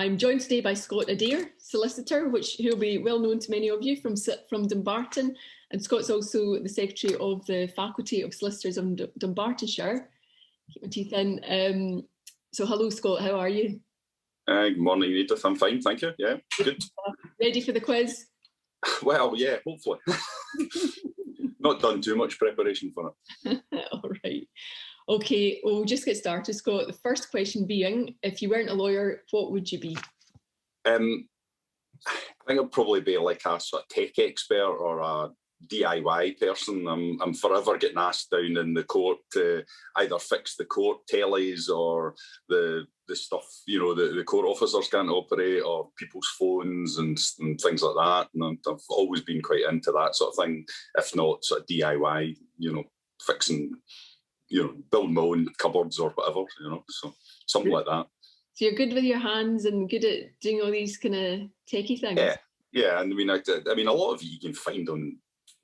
I'm joined today by Scott Adair Solicitor, who'll be well known to many of you from Dumbarton, and Scott's also the Secretary of the Faculty of Solicitors of Dunbartonshire. Keep my teeth in. So hello Scott, how are you? Good morning, Edith. I'm fine, thank you. Yeah, good. Ready for the quiz? Well, yeah, hopefully. Not done too much preparation for it. All right. Okay, we'll just get started, Scott. The first question being, if you weren't a lawyer, what would you be? I think I'd probably be like a sort of tech expert or a DIY person. I'm forever getting asked down in the court to either fix the court tellies or the stuff, you know, the court officers can't operate, or people's phones and things like that. And I've always been quite into that sort of thing, if not sort of DIY, you know, fixing, you know, building my own cupboards or whatever, you know, so something like that. So you're good with your hands and good at doing all these kind of techie things? Yeah, and I mean, a lot of it you can find on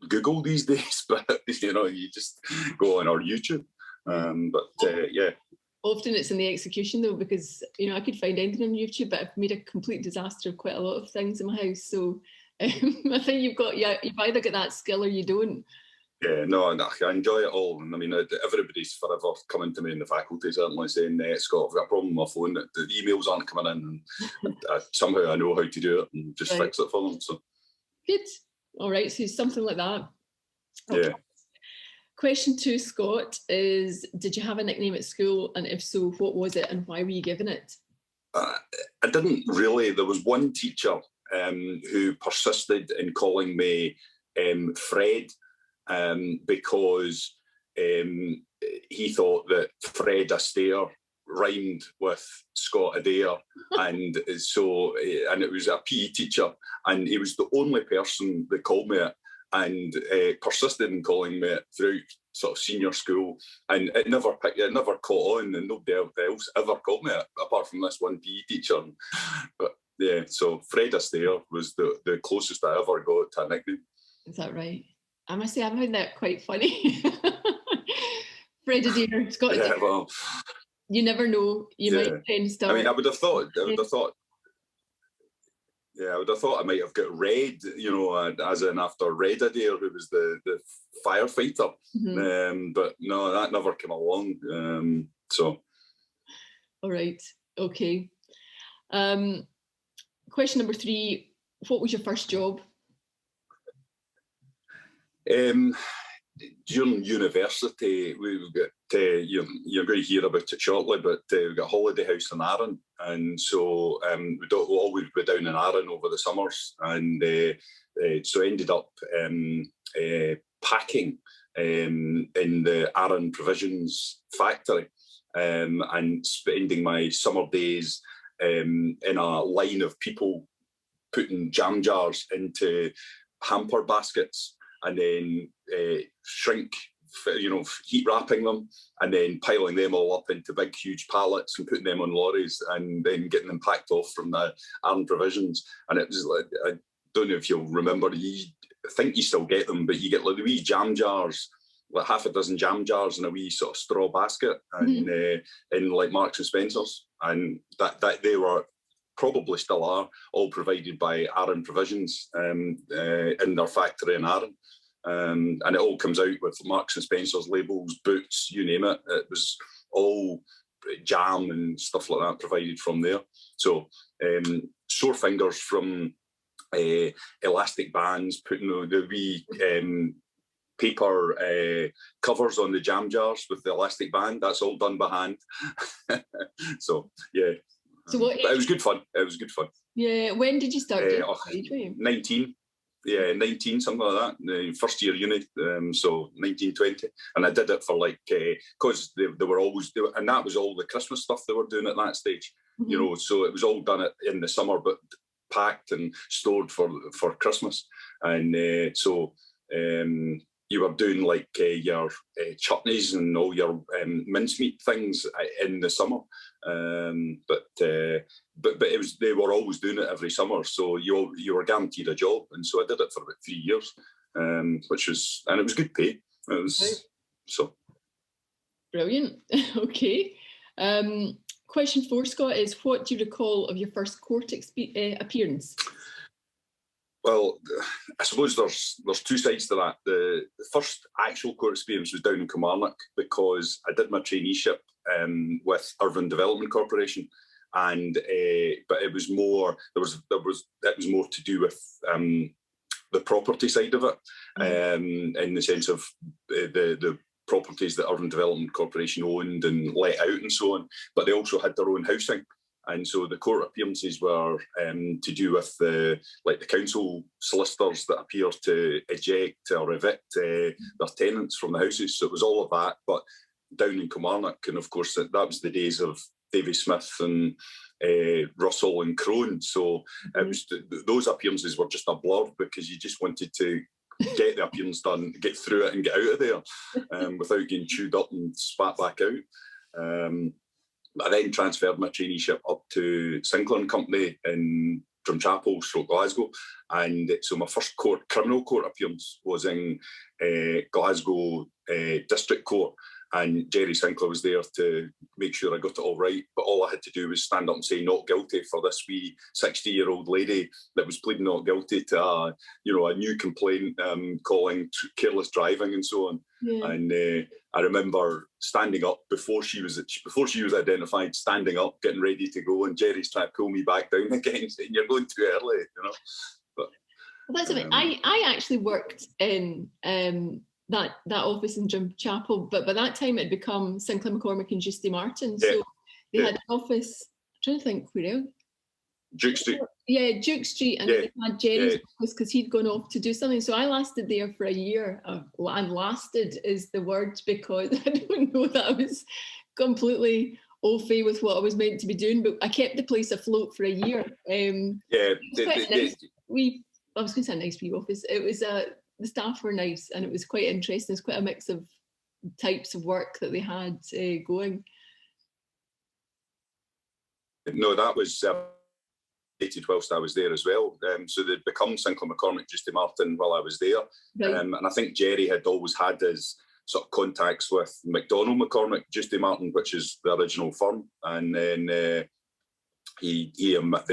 Google these days, but, you know, you just go on our YouTube. Yeah. Often it's in the execution though, because, you know, I could find anything on YouTube, but I've made a complete disaster of quite a lot of things in my house. So I think you've either got that skill or you don't. Yeah, no, I enjoy it all. And I mean, everybody's forever coming to me in the faculty, certainly saying, Scott, I've got a problem with my phone, the emails aren't coming in. And somehow I know how to do it and just fix it for them. So good. All right, so something like that. Okay. Yeah. Question 2, Scott, is did you have a nickname at school? And if so, what was it and why were you given it? I didn't really. There was one teacher who persisted in calling me Fred because he thought that Fred Astaire rhymed with Scott Adair, and it was a PE teacher, and he was the only person that called me it, and persisted in calling me it throughout sort of senior school, and it never caught on, and nobody else ever called me it apart from this one PE teacher. But yeah, so Fred Astaire was the closest I ever got to a nickname. Is that right? I must say I found that quite funny. Fred Adair, Scott Adair. Yeah, well, you never know. You might then start. I mean, I would have thought I might have got Red, you know, as in after Red Adair, who was the firefighter. Mm-hmm. But no, that never came along. So. All right. Okay. Question number 3. What was your first job? During university, we got you're going to hear about it shortly, but we got a holiday house in Arran, and so we'd always be down in Arran over the summers, and so I ended up packing in the Arran Provisions factory, and spending my summer days in a line of people putting jam jars into hamper baskets, and then shrink, you know, heat wrapping them, and then piling them all up into big, huge pallets and putting them on lorries, and then getting them packed off from the Arran Provisions. And it was like, I don't know if you'll remember, I think you still get them, but you get like the wee jam jars, like half a dozen jam jars in a wee sort of straw basket, and in like Marks and Spencer's, and that they were, probably still are, all provided by Arran Provisions in their factory in Arran. And it all comes out with Marks and Spencer's labels, boots, you name it. It was all jam and stuff like that provided from there. So sore fingers from elastic bands, putting the wee paper covers on the jam jars with the elastic band. That's all done by hand. So yeah. So what? But it was good fun. It was good fun. Yeah. When did you start? 19. Yeah, 19, something like that. First year uni, so 19, 20. And I did it for like, because they were always doing, and that was all the Christmas stuff they were doing at that stage, you know, so it was all done in the summer, but packed and stored for Christmas. And so you were doing like your chutneys and all your mincemeat things in the summer. But it was, they were always doing it every summer, so you were guaranteed a job, and so I did it for about 3 years, and it was good pay. It was so brilliant. Okay, question 4, Scott, is what do you recall of your first court appearance? Well, I suppose there's two sides to that. The first actual court experience was down in Kilmarnock, because I did my traineeship with Urban Development Corporation, and but it was more more to do with the property side of it, in the sense of the properties that Urban Development Corporation owned and let out and so on. But they also had their own housing. And so the court appearances were to do with the council solicitors that appear to eject or evict their tenants from the houses. So it was all of that, but down in Kilmarnock. And of course, that was the days of Davy Smith and Russell and Crone. So it was those appearances were just a blur, because you just wanted to get the appearance done, get through it and get out of there without getting chewed up and spat back out. I then transferred my traineeship up to Sinclair and Company in Drumchapel, Glasgow. And so my first criminal court appearance was in Glasgow District Court. And Jerry Sinclair was there to make sure I got it all right. But all I had to do was stand up and say not guilty for this wee 60-year-old lady that was pleading not guilty to a new complaint calling careless driving and so on. Yeah. And I remember standing up before she was identified, standing up, getting ready to go, and Jerry's trying to pull me back down again, saying you're going too early, But well, that's amazing. I actually worked in that office in Drumchapel, but by that time it had become Sinclair McCormick and Justy Martin. So they had an office, I'm trying to think where else. Duke Street. Yeah, Duke Street, and then they had Jerry's office because he'd gone off to do something. So I lasted there for a year, and lasted is the word, because I don't know that I was completely au fait with what I was meant to be doing, but I kept the place afloat for a year. I was going to say a nice wee office. It was the staff were nice, and it was quite interesting. It's quite a mix of types of work that they had going. No, that was whilst I was there as well. So they'd become Sinclair McCormick, Justy Martin while I was there. Right. And I think Jerry had always had his sort of contacts with McDonald McCormick, Justy Martin, which is the original firm. And then they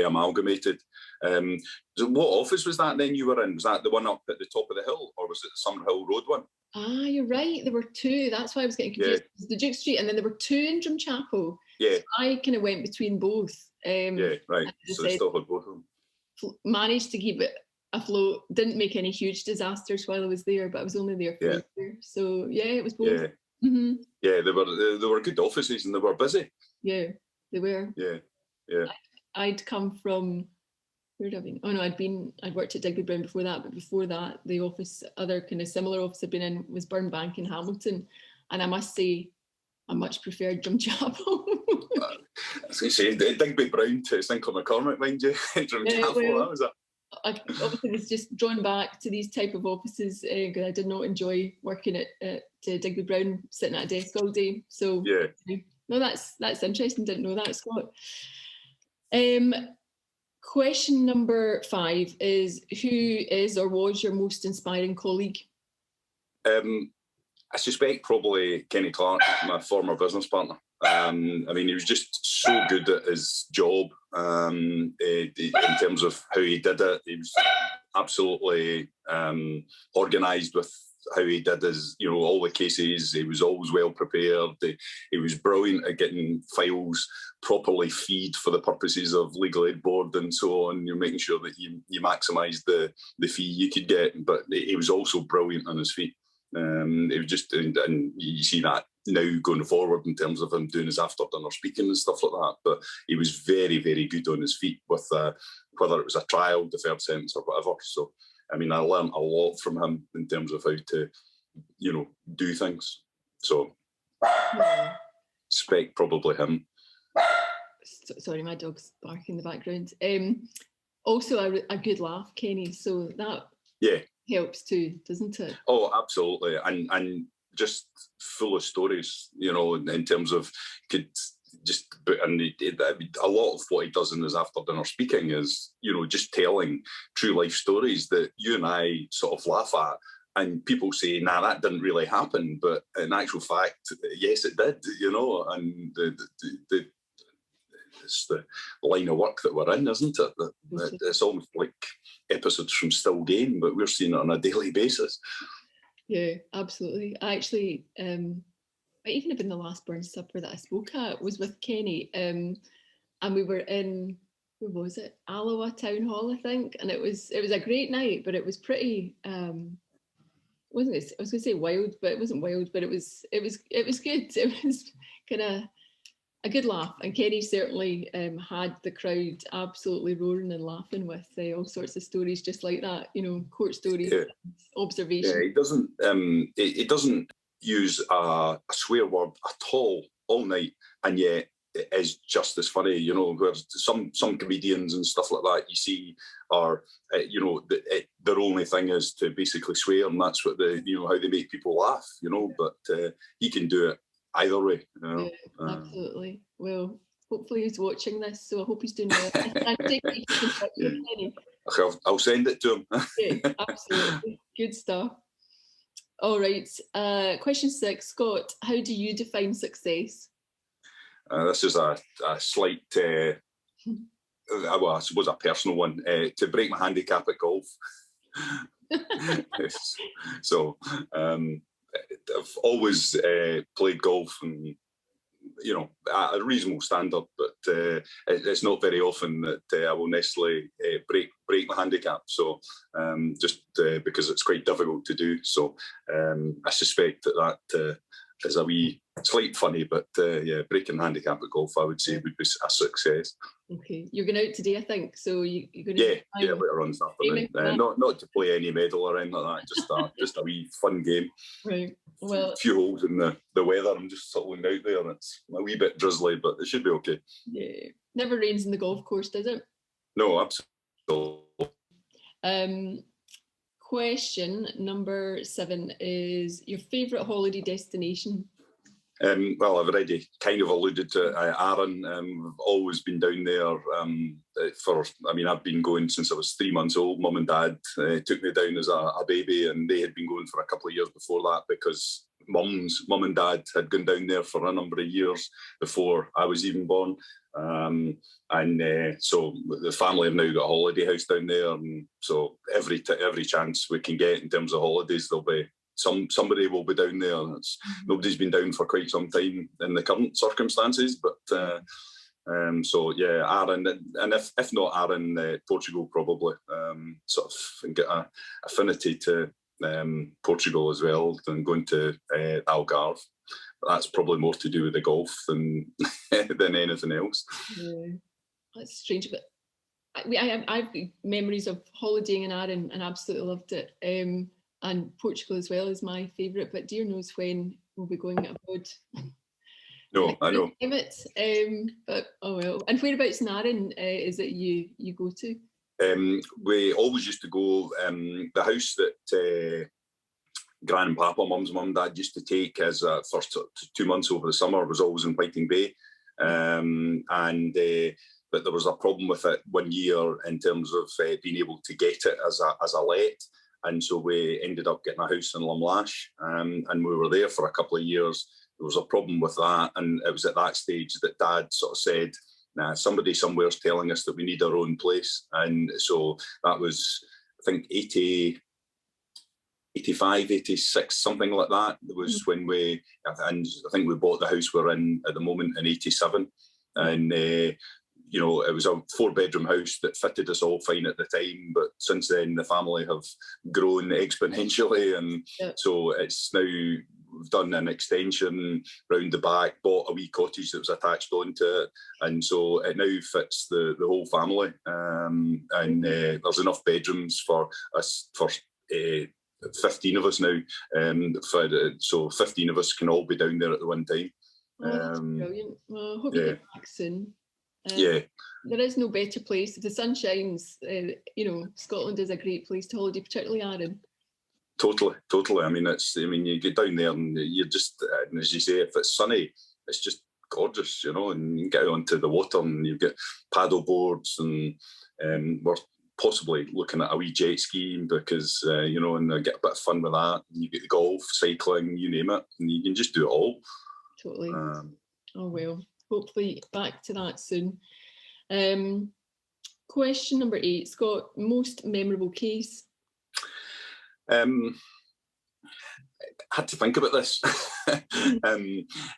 amalgamated. So what office was that then you were in? Was that the one up at the top of the hill, or was it the Summerhill Road one? Ah, you're right. There were two. That's why I was getting confused. It was the Duke Street, and then there were two in Drumchapel. Yeah. So I kind of went between both. Right. So they still had both of them. Managed to keep it afloat. Didn't make any huge disasters while I was there, but I was only there for a year. So it was both. Yeah. Mm-hmm. Yeah, they were good offices, and they were busy. Yeah, they were. Yeah. I'd come from. Where had I been? Oh no, I'd worked at Digby Brown before that, but before that, the other kind of similar office I'd been in was Burnbank in Hamilton, and I must say, I much preferred Drumchapel. I was going to say, Digby Brown to Sinclair McCormick, mind you, Drumchapel, that was it. I obviously was just drawn back to these type of offices because I did not enjoy working at Digby Brown, sitting at a desk all day. So no, that's interesting. Didn't know that, Scott. Question number 5 is, who is or was your most inspiring colleague? I suspect probably Kenny Clark, my former business partner. I mean, he was just so good at his job in terms of how he did it. He was absolutely organised with how he did his, all the cases. He was always well prepared. He was brilliant at getting files properly feed for the purposes of legal aid board and so on. You're making sure that you maximise the fee you could get, but he was also brilliant on his feet. It was just, and you see that now going forward in terms of him doing his after dinner speaking and stuff like that. But he was very, very good on his feet with whether it was a trial, deferred sentence, or whatever. So, I mean, I learned a lot from him in terms of how to, do things. So, suspect probably him. Sorry, my dog's barking in the background. Also, a good laugh, Kenny. So that helps too, doesn't it? Oh, absolutely, and just full of stories. In terms of a lot of what he does in his after dinner speaking is, just telling true life stories that you and I sort of laugh at. And people say, nah, that didn't really happen. But in actual fact, yes, it did, and it's the line of work that we're in, isn't it? That it's almost like episodes from Still Game, but we're seeing it on a daily basis. Yeah, absolutely. I actually, it even have been the last Burn Supper that I spoke at was with Kenny, and we were in, where was it? Alloa Town Hall, I think, and it was a great night, but it was pretty. Wasn't it? I was going to say wild, but it wasn't wild. But it was good. It was kind of a good laugh, and Kenny certainly had the crowd absolutely roaring and laughing with all sorts of stories just like that. You know, court stories, observations. Yeah, it doesn't use a swear word at all night, and yet it is just as funny. You know, where some comedians and stuff like that you see are, you know, their only thing is to basically swear, and that's what how they make people laugh. You know, but he can do it either way. You know? Yeah, absolutely. Well, hopefully he's watching this, so I hope he's doing well. And take it, keep in touch with Kenny. I'll send it to him. Yeah, absolutely. Good stuff. All right. Question 6, Scott, how do you define success? This is a slight, well, I suppose a personal one, to break my handicap at golf. So I've always played golf, and you know, at a reasonable standard, but it's not very often that I will necessarily break my handicap. So just because it's quite difficult to do. So I suspect that is a wee slight funny, but yeah, breaking handicap at golf, I would say, would be a success. Okay, you're going out today, I think. So you're going to later on this afternoon. Not to play any medal or anything like that. Just a wee fun game. Right. Well, a few holes in the weather. I'm just settling out there, and it's a wee bit drizzly, but it should be okay. Yeah, never rains in the golf course, does it? No, absolutely. Question number 7 is your favourite holiday destination? Well, I've already kind of alluded to Arran. I've always been down there I've been going since I was 3 months old. Mum and Dad took me down as a baby, and they had been going for a couple of years before that because Mum and Dad had gone down there for a number of years before I was even born. So the family have now got a holiday house down there, and so every chance we can get in terms of holidays, there'll be somebody will be down there, and nobody's been down for quite some time in the current circumstances. But so yeah, Arran, and if not Arran, Portugal probably. Sort of get an affinity to Portugal as well, than going to Algarve. But that's probably more to do with the golf than than anything else. Yeah, that's strange, but I've got memories of holidaying in Arran and absolutely loved it. And Portugal as well is my favourite, but dear knows when we'll be going abroad. No, I know. But oh well. And whereabouts in Arran is it you go to? We always used to go, the house that Gran and Papa, Mum's mum and Dad used to take as first 2 months over the summer was always in Whiting Bay. But there was a problem with it one year in terms of being able to get it as a let. And so we ended up getting a house in Lumlash, and we were there for a couple of years. There was a problem with that, and it was at that stage that Dad sort of said, nah, somebody somewhere's telling us that we need our own place. And so that was, I think, 85, 86, something like that. It was when and I think we bought the house we're in at the moment in 87. And you know, it was a 4-bedroom house that fitted us all fine at the time, but since then the family have grown exponentially, and so it's now, we've done an extension round the back, bought a wee cottage that was attached onto it, and so it now fits the whole family. And there's enough bedrooms for us, for 15 of us now, so 15 of us can all be down there at the one time. That's brilliant. Well, I hope you get back soon. There is no better place. If the sun shines, you know, Scotland is a great place to holiday, particularly Arran. Totally. I mean, you get down there and you're just, as you say, if it's sunny, it's just gorgeous, you know, and you get out onto the water and you get paddle boards, and we're possibly looking at a wee jet ski because, you know, and I get a bit of fun with that. And you get the golf, cycling, you name it, and you can just do it all. Totally. Oh, well. hopefully back to that soon. Question number 8, Scott, most memorable case? Had to think about this.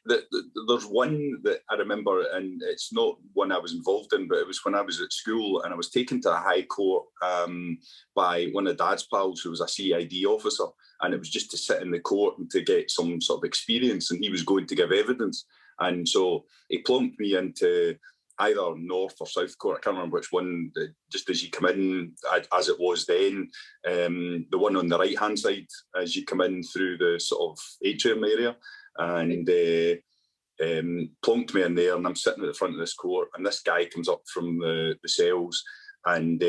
There's one that I remember, and it's not one I was involved in, but it was when I was at school and I was taken to a high court by one of Dad's pals who was a CID officer, and it was just to sit in the court and to get some sort of experience, and he was going to give evidence. And so he plunked me into either North or South Court, I can't remember which one, just as you come in, as it was then, the one on the right-hand side, as you come in through the sort of atrium area, and plunked me in there, and I'm sitting at the front of this court, and this guy comes up from the cells and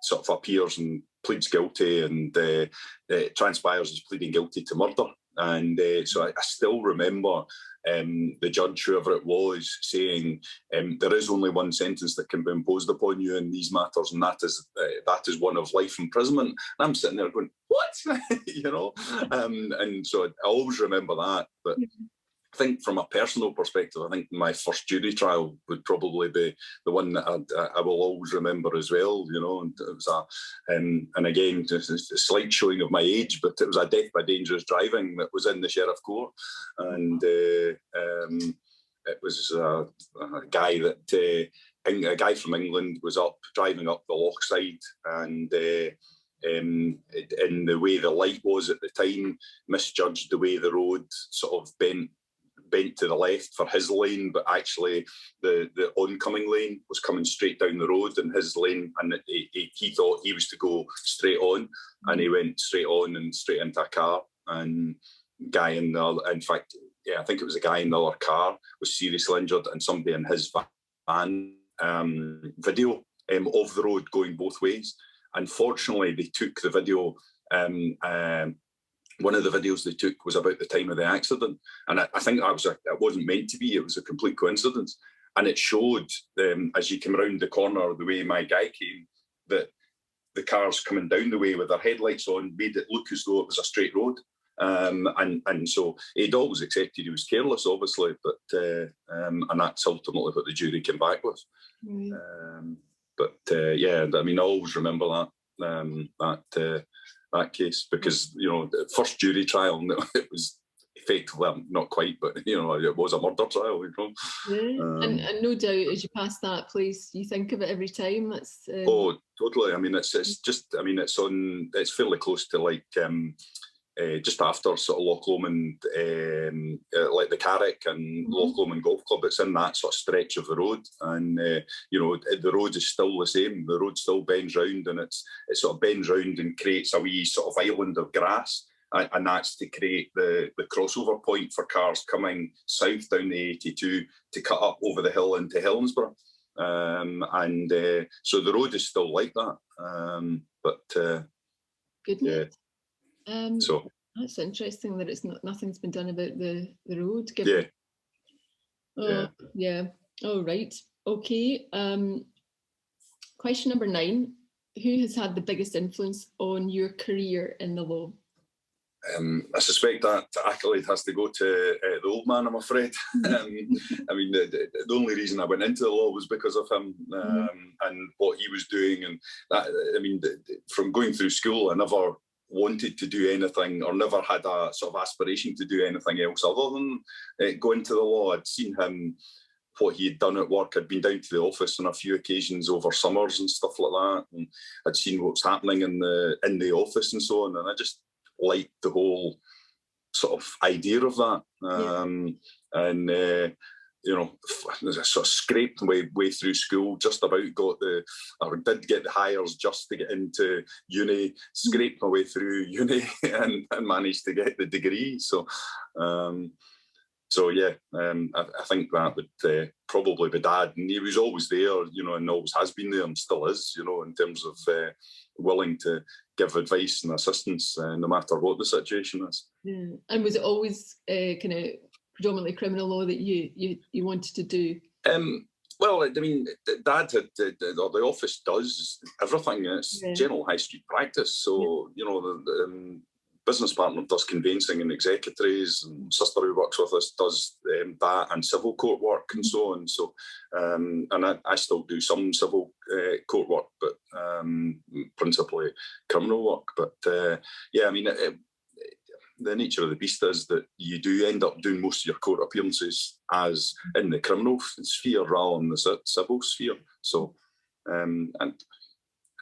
sort of appears and pleads guilty, and transpires as pleading guilty to murder. And so I still remember the judge, whoever it was, saying there is only one sentence that can be imposed upon you in these matters, and that is one of life imprisonment. And I'm sitting there going, what? You know? And so I always remember that. But I think from a personal perspective, I think my first jury trial would probably be the one that I will always remember as well, you know. And it was and again, just a slight showing of my age, but it was a death by dangerous driving that was in the Sheriff Court. And it was a guy from England was driving up the Lochside, and in the way the light was at the time, misjudged the way the road sort of bent to the left for his lane, but actually the oncoming lane was coming straight down the road in his lane, and he thought he was to go straight on, and he went straight on and straight into a car, and guy in fact, I think it was a guy in the other car was seriously injured, and somebody in his van video of the road going both ways. Unfortunately, they took the video. One of the videos they took was about the time of the accident, and I think it wasn't meant to be. It was a complete coincidence, and it showed as you came around the corner, the way my guy came, that the cars coming down the way with their headlights on made it look as though it was a straight road. And so he'd always accepted he was careless, obviously, but and that's ultimately what the jury came back with. I mean, I always remember that case, because, you know, the first jury trial, it was effectively, not quite, but, you know, it was a murder trial, you know. And no doubt, as you pass that place, you think of it every time. That's oh, totally. I mean, it's fairly close to, like, just after sort of Loch Lomond, like the Carrick and Loch Lomond Golf Club. It's in that sort of stretch of the road, and you know, the road is still the same. The road still bends round, and it sort of bends round and creates a wee sort of island of grass, and that's to create the crossover point for cars coming south down the 82 to cut up over the hill into Helensburgh. So the road is still like that. Goodness. Yeah. So that's interesting that nothing's been done about the road. Yeah. All right. Okay. Question number 9. Who has had the biggest influence on your career in the law? I suspect that accolade has to go to the old man, I'm afraid. I mean, the only reason I went into the law was because of him and what he was doing. And that, I mean, from going through school, I never wanted to do anything, or never had a sort of aspiration to do anything else other than go into the law. I'd seen him, what he had done at work. I'd been down to the office on a few occasions over summers and stuff like that, and I'd seen what was happening in the office and so on, and I just liked the whole sort of idea of that. You know, I sort of scraped my way through school, just about did get the hires just to get into uni, scraped my way through uni and managed to get the degree. So I think that would probably be Dad. And he was always there, you know, and always has been there and still is, you know, in terms of willing to give advice and assistance no matter what the situation is. Yeah. And was it always kind of predominantly criminal law that you wanted to do? Well, I mean, Dad had, or the office does everything. It's general high street practice. So, you know, business partner does conveyancing and executories, and sister who works with us does that and civil court work and so on. So, and I still do some civil court work, but principally criminal work. But yeah, I mean, the nature of the beast is that you do end up doing most of your court appearances as in the criminal sphere rather than the civil sphere. So, and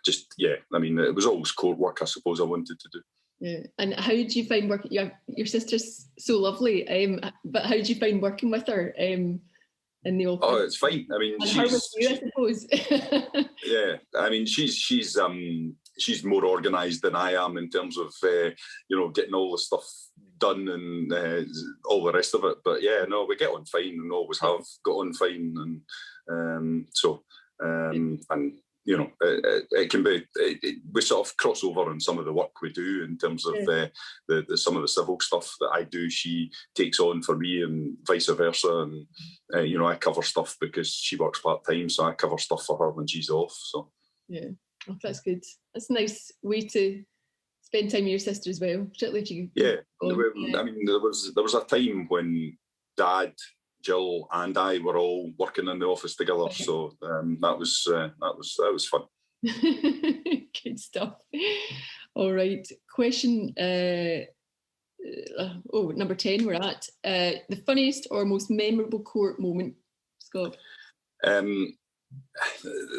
just, yeah, I mean, it was always court work, I suppose, I wanted to do. Yeah. And how did you find working? Your sister's so lovely, but how did you find working with her in the office? Oh, it's fine. I mean, and her with you, I suppose. Yeah, I mean, she's more organised than I am in terms of getting all the stuff done and all the rest of it. But yeah, no, we get on fine and always have got on fine, and and you know, it can be. We sort of cross over on some of the work we do in terms of the some of the civil stuff that I do. She takes on for me, and vice versa. And I cover stuff because she works part time, so I cover stuff for her when she's off. So yeah, oh, that's good. That's a nice way to spend time with your sister as well. Particularly if you I mean, there was a time when Dad, Jill and I were all working in the office together, so that was fun. Good stuff. All right, question number 10 we're at. The funniest or most memorable court moment, Scott?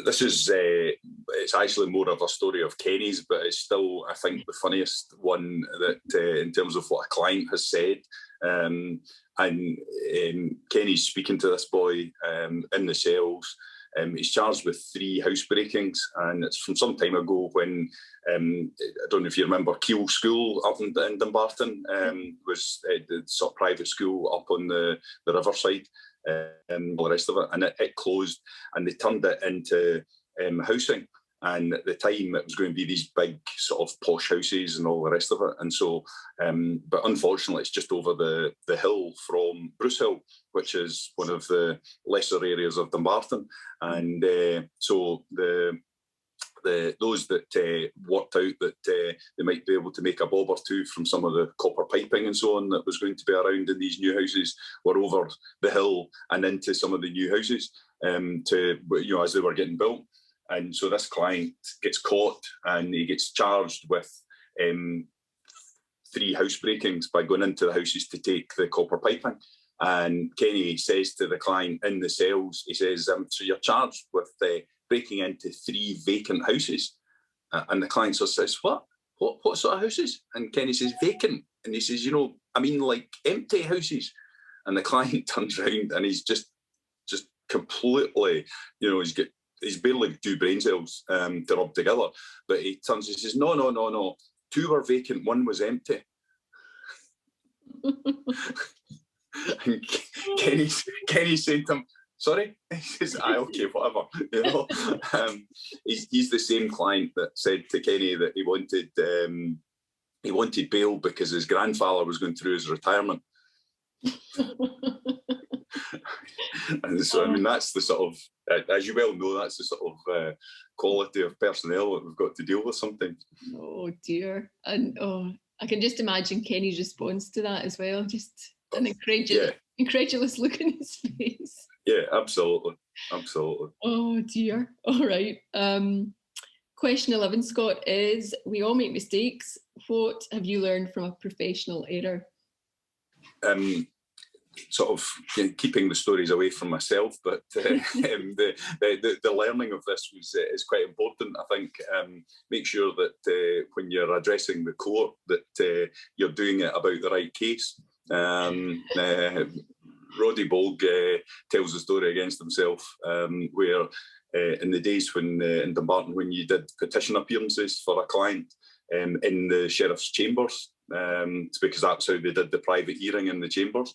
This is it's actually more of a story of Kenny's, but it's still, I think, the funniest one that in terms of what a client has said. And Kenny's speaking to this boy in the cells. He's charged with 3 house breakings, and it's from some time ago when I don't know if you remember Keele School up in Dumbarton was the sort of private school up on the riverside. All the rest of it, and it closed, and they turned it into housing. And at the time, it was going to be these big sort of posh houses and all the rest of it. And so, but unfortunately, it's just over the hill from Bruce Hill, which is one of the lesser areas of Dumbarton. And so those that worked out that they might be able to make a bob or two from some of the copper piping and so on that was going to be around in these new houses were over the hill and into some of the new houses as they were getting built. And so this client gets caught and he gets charged with 3 house breakings by going into the houses to take the copper piping. And Kenny says to the client in the cells, he says, so you're charged with breaking into 3 vacant houses. And the client sort of says, what sort of houses? And Kenny says, vacant. And he says, I mean like empty houses. And the client turns around and he's just completely, he's barely 2 brain cells to rub together. But he turns and he says, no. 2 were vacant, 1 was empty. And Kenny said to him, sorry? He says, okay, whatever. He's the same client that said to Kenny that he wanted bail because his grandfather was going through his retirement. And so, I mean, that's the sort of, as you well know, that's the sort of quality of personnel that we've got to deal with sometimes. Oh dear. And I can just imagine Kenny's response to that as well. Just an incredulous look in his face. Yeah, absolutely. Oh dear. All right. Question 11, Scott, is we all make mistakes. What have you learned from a professional error? Sort of keeping the stories away from myself, but the learning of this is quite important. I think make sure that when you're addressing the court that you're doing it about the right case. Roddy Bolg tells the story against himself where in the days when in Dumbarton when you did petition appearances for a client in the sheriff's chambers, it's because that's how they did the private hearing in the chambers.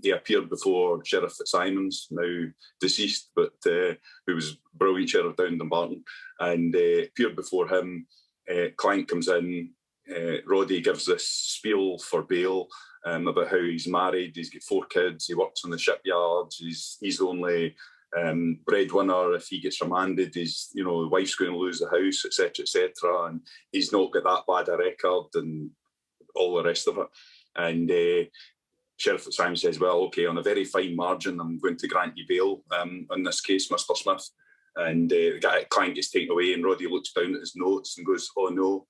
He appeared before Sheriff Fitzsimons, now deceased, but who was a brilliant sheriff down in Dumbarton, and appeared before him. Client comes in, Roddy gives this spiel for bail about how he's married, he's got 4 kids, he works in the shipyards, he's the only breadwinner. If he gets remanded, the wife's going to lose the house, etc., and he's not got that bad a record, and all the rest of it. And Sheriff Fitzsimons says, well, okay, on a very fine margin, I'm going to grant you bail on this case, Mr. Smith. And the client gets taken away, and Roddy looks down at his notes and goes, oh no.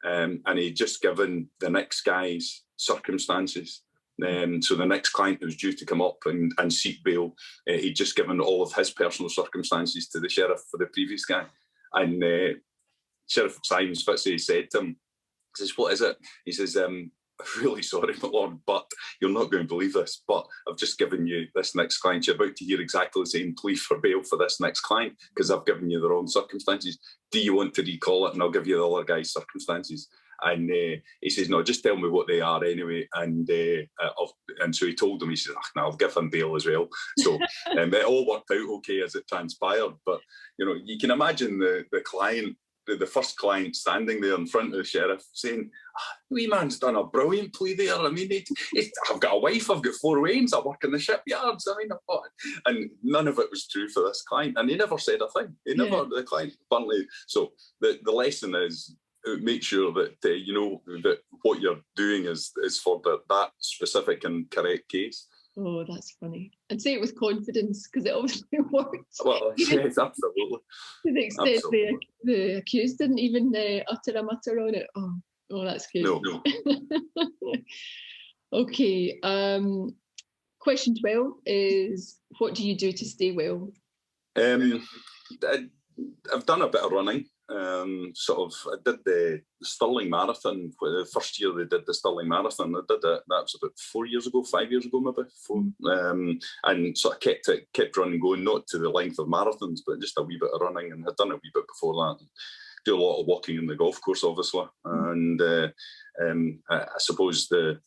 And he'd just given the next guy's circumstances. So the next client who was due to come up and seek bail, he'd just given all of his personal circumstances to the sheriff for the previous guy. And Sheriff Fitzsimons Fitzy said to him, he says, what is it? He says, I'm really sorry, my lord, but you're not going to believe this, but I've just given you this next client. You're about to hear exactly the same plea for bail for this next client because I've given you the wrong circumstances. Do you want to recall it? And I'll give you the other guy's circumstances. And he says, no, just tell me what they are anyway. And so he told him, he says, no, I'll give him bail as well. So it all worked out okay as it transpired. But, you know, you can imagine the client, the first client standing there in front of the sheriff saying, wee man's done a brilliant plea there. I mean, I've got a wife, I've got 4 wains, I work in the shipyards. I mean, and none of it was true for this client. And he never said a thing. The client, bluntly. So the lesson is, make sure that you know that what you're doing is for that specific and correct case. Oh, that's funny. And say it with confidence, because it obviously worked. Well, yes, absolutely. To the extent the accused didn't even utter a mutter on it. Oh, that's good. No. Okay. Question 12 is, what do you do to stay well? I've done a bit of running. I did the Stirling Marathon. The first year they did the Stirling Marathon, I did it. That was about 5 years ago, maybe. And sort of kept running, going, not to the length of marathons, but just a wee bit of running. And I'd done a wee bit before that. Do a lot of walking in the golf course, obviously. And I suppose the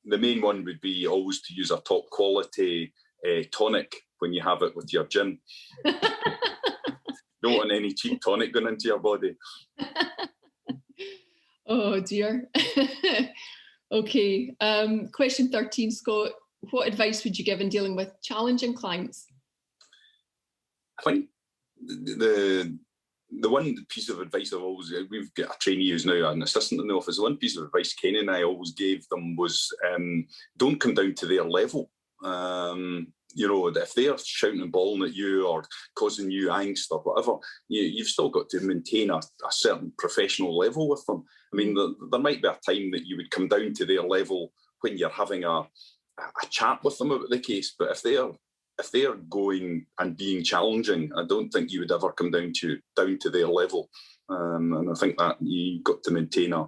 main one would be always to use a top quality tonic when you have it with your gin. Don't want any cheap tonic going into your body. Oh dear. Okay. Question 13, Scott. What advice would you give in dealing with challenging clients? I think the one piece of advice I've always, we've got a trainee who's now an assistant in the office. The one piece of advice Kenny and I always gave them was don't come down to their level. You know, if they're shouting and bawling at you or causing you angst or whatever, you've still got to maintain a certain professional level with them. I mean, there might be a time that you would come down to their level when you're having a chat with them about the case, but if they're going and being challenging, I don't think you would ever come down to their level. And I think that you've got to maintain a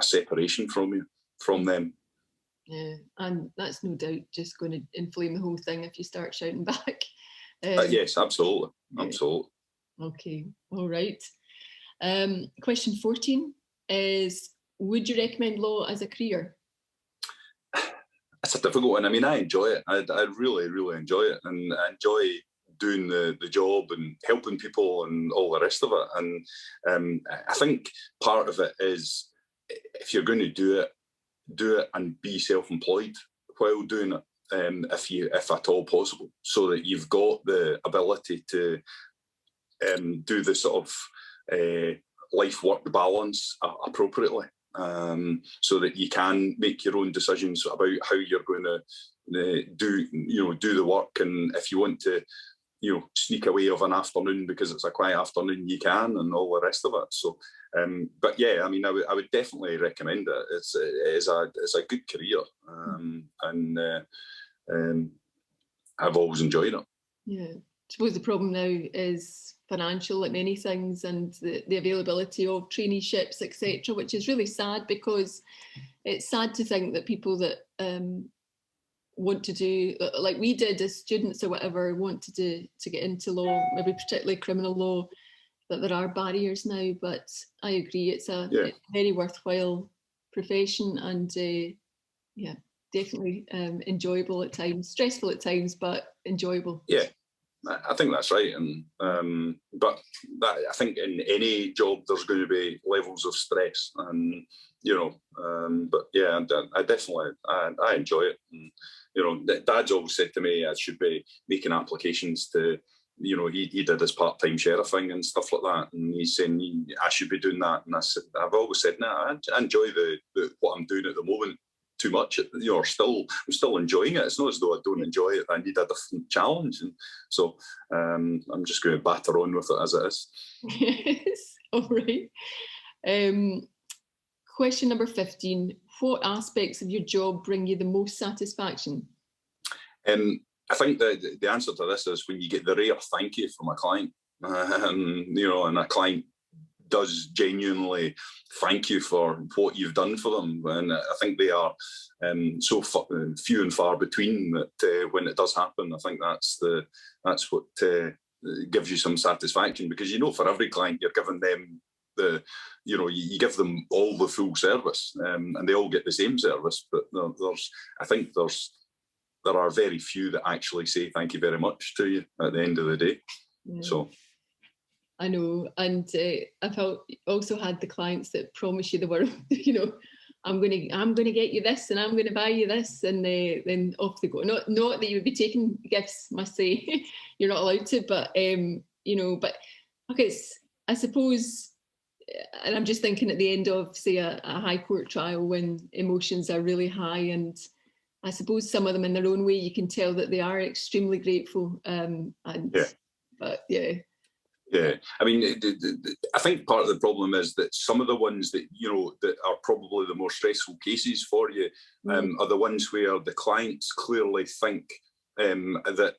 separation from them. Yeah, and that's no doubt just going to inflame the whole thing if you start shouting back. Yes, absolutely. Yeah. Absolutely. Okay, all right. Question 14 is, would you recommend law as a career? It's a difficult one. I mean, I enjoy it. I really, really enjoy it. And I enjoy doing the job and helping people and all the rest of it. And I think part of it is, if you're going to do it and be self-employed while doing it, if at all possible, so that you've got the ability to do the sort of life-work balance appropriately, so that you can make your own decisions about how you're going to do the work. And if you want to, sneak away of an afternoon because it's a quiet afternoon, you can, and all the rest of it. So, but yeah, I mean, I would definitely recommend it. It's a good career, and I've always enjoyed it. Yeah, I suppose the problem now is financial, like many things, and the availability of traineeships, etc., which is really sad, because it's sad to think that people that want to do, like we did as students or whatever, want to get into law, maybe particularly criminal law, that there are barriers now. But I agree, it's a very worthwhile profession, and definitely enjoyable at times, stressful at times, but enjoyable. Yeah, I think that's right. And but I think in any job there's going to be levels of stress, and but yeah, I definitely enjoy it. And, Dad's always said to me I should be making applications to he did his part-time sheriffing and stuff like that, and he's saying I should be doing that, and I've always said, I enjoy the what I'm doing at the moment too much. I'm still enjoying it. It's not as though I don't enjoy it. I need a different challenge, and so I'm just going to batter on with it as it is. Yes, all right. Question number 15. What aspects of your job bring you the most satisfaction? I think the answer to this is when you get the rare thank you from a client, and a client does genuinely thank you for what you've done for them. And I think they are so few and far between that when it does happen, I think that's what gives you some satisfaction, because for every client you're giving them you give them all the full service, and they all get the same service. But there are very few that actually say thank you very much to you at the end of the day. Yeah. So I know, and I've also had the clients that promise you the world. I'm going to get you this, and I'm going to buy you this, and then off they go. Not that you would be taking gifts, must say. You're not allowed to, but but okay, I suppose. And I'm just thinking at the end of, say, a high court trial when emotions are really high, and I suppose some of them in their own way, you can tell that they are extremely grateful. But yeah. Yeah, I mean, I think part of the problem is that some of the ones that that are probably the more stressful cases for you are the ones where the clients clearly think that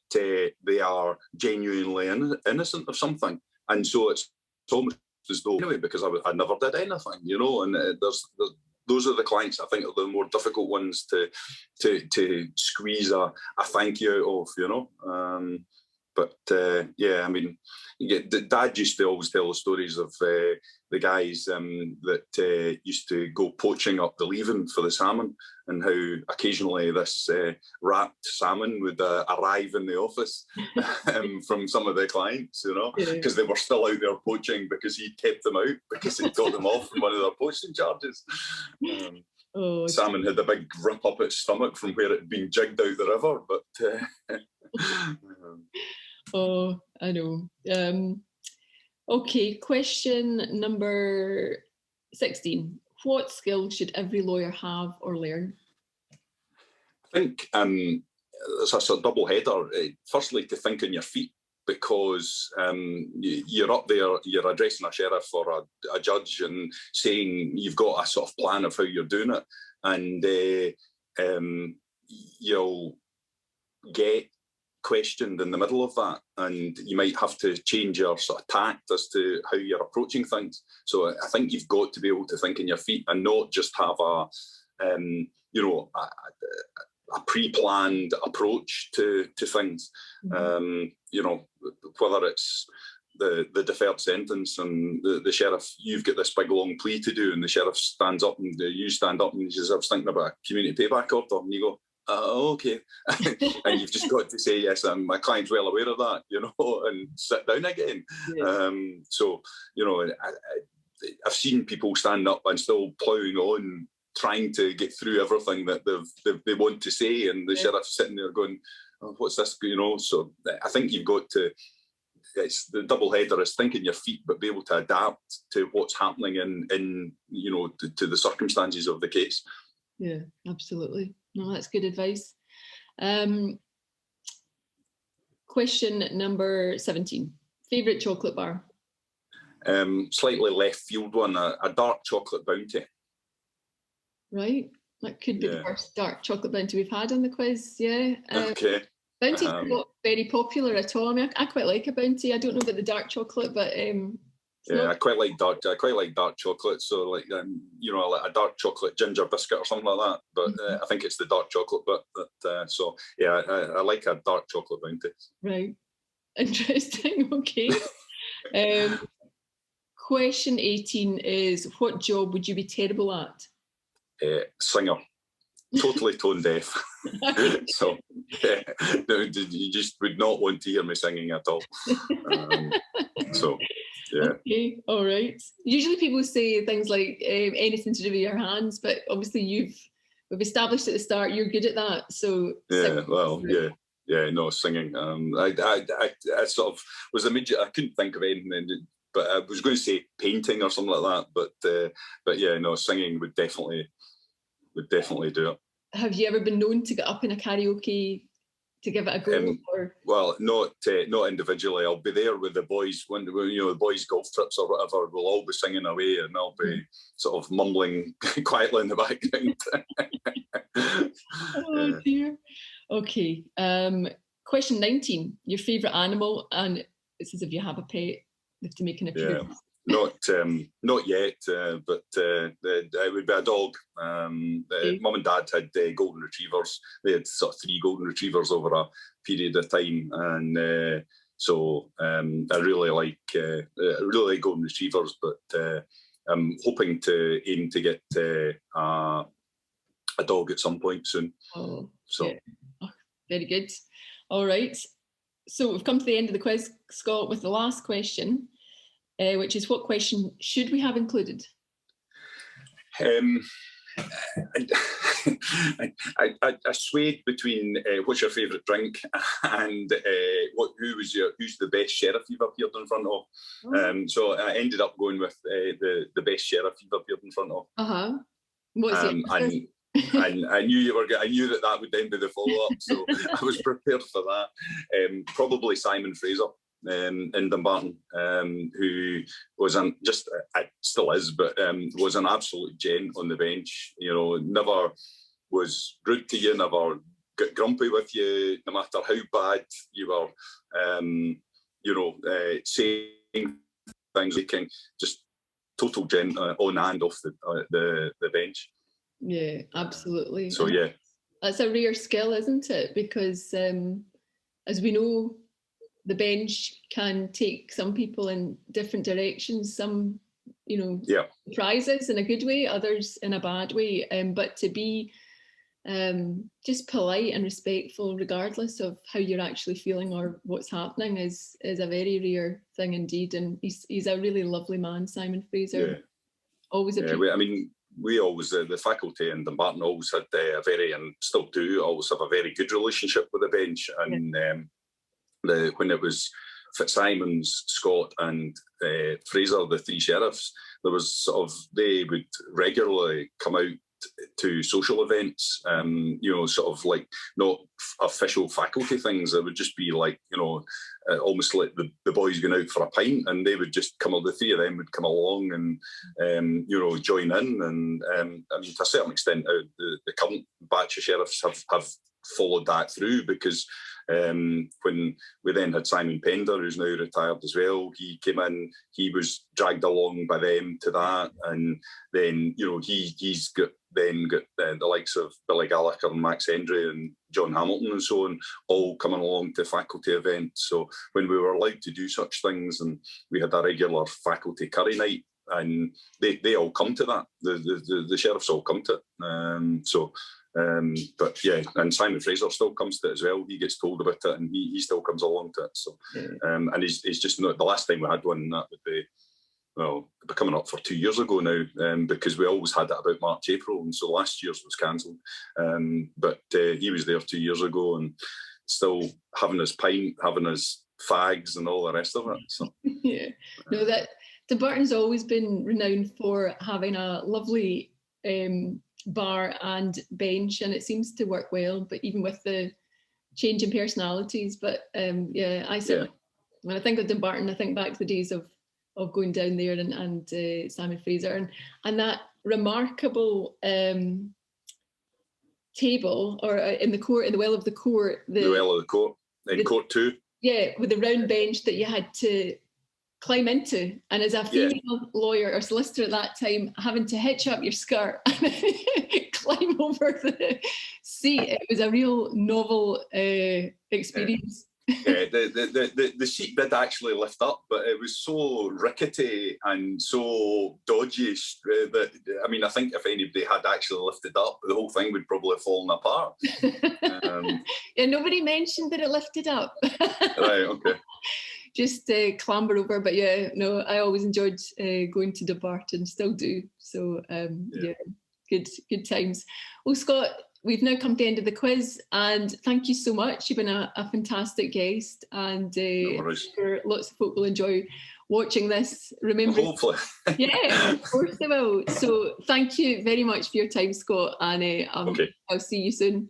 they are genuinely innocent of something, and so it's almost as though anyway because I never did anything, and those are the clients I think are the more difficult ones to squeeze a thank you out of, But I mean, Dad used to always tell the stories of the guys that used to go poaching up the Leven for the salmon, and how occasionally this wrapped salmon would arrive in the office from some of the clients, because they were still out there poaching because he'd kept them out because he'd got them off from one of their poaching charges. Salmon had a big rip up its stomach from where it had been jigged out the river, but. Oh, I know. Okay, question number 16. What skill should every lawyer have or learn? I think it's a double header. Firstly, to think on your feet, because you're up there, you're addressing a sheriff or a judge and saying you've got a sort of plan of how you're doing it, and you'll get questioned in the middle of that, and you might have to change your sort of tact as to how you're approaching things. So I think you've got to be able to think on your feet and not just have a pre-planned approach to things. Whether it's the deferred sentence and the sheriff, you've got this big long plea to do, and the sheriff stands up and you stand up and he says, I was thinking about a community payback order, and you go, oh, okay. And you've just got to say, yes, my client's well aware of that, and sit down again. Yeah. I've seen people stand up and still ploughing on, trying to get through everything that they want to say, and the sheriff's sitting there going, oh, what's this? So I think you've got to, it's the double header is think on your feet, but be able to adapt to what's happening in to the circumstances of the case. Yeah, absolutely. No, that's good advice. Question number 17. Favourite chocolate bar? Slightly left field one, a dark chocolate bounty. Right, that could be the first dark chocolate bounty we've had on the quiz. Yeah. Okay. Bounty's not very popular at all. I mean, I quite like a bounty. I don't know about the dark chocolate, but I quite like dark chocolate. So like like a dark chocolate ginger biscuit or something like that. But I think it's the dark chocolate bit. I like a dark chocolate bounty. Right, interesting. Okay. Question 18 is: what job would you be terrible at? Singer. Totally tone deaf. So you just would not want to hear me singing at all. Yeah. Okay, all right. Usually people say things like anything to do with your hands, but obviously we've established at the start you're good at that. So yeah, well, yeah. Yeah, no, singing. I sort of was immediate. I couldn't think of anything, but I was going to say painting or something like that. But yeah, no, singing would definitely do it. Have you ever been known to get up in a karaoke to give it a go? Well, not individually. I'll be there with the boys when the boys' golf trips or whatever. We'll all be singing away, and I'll be sort of mumbling quietly in the background. Oh dear. Okay. Question 19. Your favourite animal, and it says if you have a pet, you have to make an appearance. Not yet, but it would be a dog. Mum and Dad had golden retrievers. They had sort of 3 golden retrievers over a period of time, and so I really like golden retrievers. But I'm hoping to aim to get a dog at some point soon. Oh, very good. All right. So we've come to the end of the quiz, Scott, with the last question. Which is, what question should we have included? I swayed between what's your favourite drink and who's the best sheriff you've appeared in front of. Oh. So I ended up going with the best sheriff you've appeared in front of. What's it? And I knew that would then be the follow-up, so I was prepared for that. Probably Simon Fraser. In Dumbarton, who was still is, but was an absolute gent on the bench. You know, never was rude to you, never got grumpy with you, no matter how bad you were. Saying things like just total gent on and off the bench. Yeah, absolutely. So yeah, that's a rare skill, isn't it? Because as we know, the bench can take some people in different directions, some, prizes in a good way, others in a bad way. But to be just polite and respectful, regardless of how you're actually feeling or what's happening, is a very rare thing indeed. And he's a really lovely man, Simon Fraser. Yeah. Always we always, the faculty in Dumbarton always had a very, and still do, always have a very good relationship with the bench. And when it was Fitzsimons, Scott and Fraser, the 3 sheriffs, there was they would regularly come out to social events, sort of like not official faculty things. It would just be like, almost like the boys going out for a pint, and they would just come, the 3 of them would come along and, join in. And to a certain extent, the current batch of sheriffs have followed that through, because when we then had Simon Pender, who's now retired as well, he came in, he was dragged along by them to that, and then he's got the likes of Billy Gallagher and Max Hendry and John Hamilton and so on, all coming along to faculty events. So when we were allowed to do such things, and we had a regular faculty curry night, and they all come to that, the sheriffs all come to it. But yeah, and Simon Fraser still comes to it as well. He gets told about it, and he still comes along to it. So, and he's just not. The last time we had one, that would be, well, coming up for 2 years ago now, because we always had that about March, April, and so last year's was cancelled. But he was there 2 years ago, and still having his pint, having his fags, and all the rest of it. So yeah, no, that Dumbarton's always been renowned for having a lovely bar and bench, and it seems to work well, but even with the change in personalities. But I certainly, when I think of Dumbarton, I think back to the days of going down there and Simon Fraser and that remarkable table, or in the court, in the well of the court, the well of the court in court 2, with the round bench that you had to climb into, and as a female lawyer or solicitor at that time, having to hitch up your skirt and climb over the seat, it was a real novel experience. Yeah, the seat did actually lift up, but it was so rickety and so dodgy that, I mean, I think if anybody had actually lifted up, the whole thing would probably have fallen apart. Yeah, nobody mentioned that it lifted up. Right, okay. Just clamber over, but yeah, no, I always enjoyed going to Dumbarton, still do. So yeah, good times. Well, Scott, we've now come to the end of the quiz, and thank you so much. You've been a fantastic guest, and No worries. sure lots of folk will enjoy watching this. Remember, Hopefully. yeah, of course they will. So thank you very much for your time, Scott, and Okay. I'll see you soon.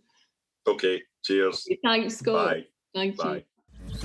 Okay, cheers. Thanks, Scott. Bye. Thank Bye. you.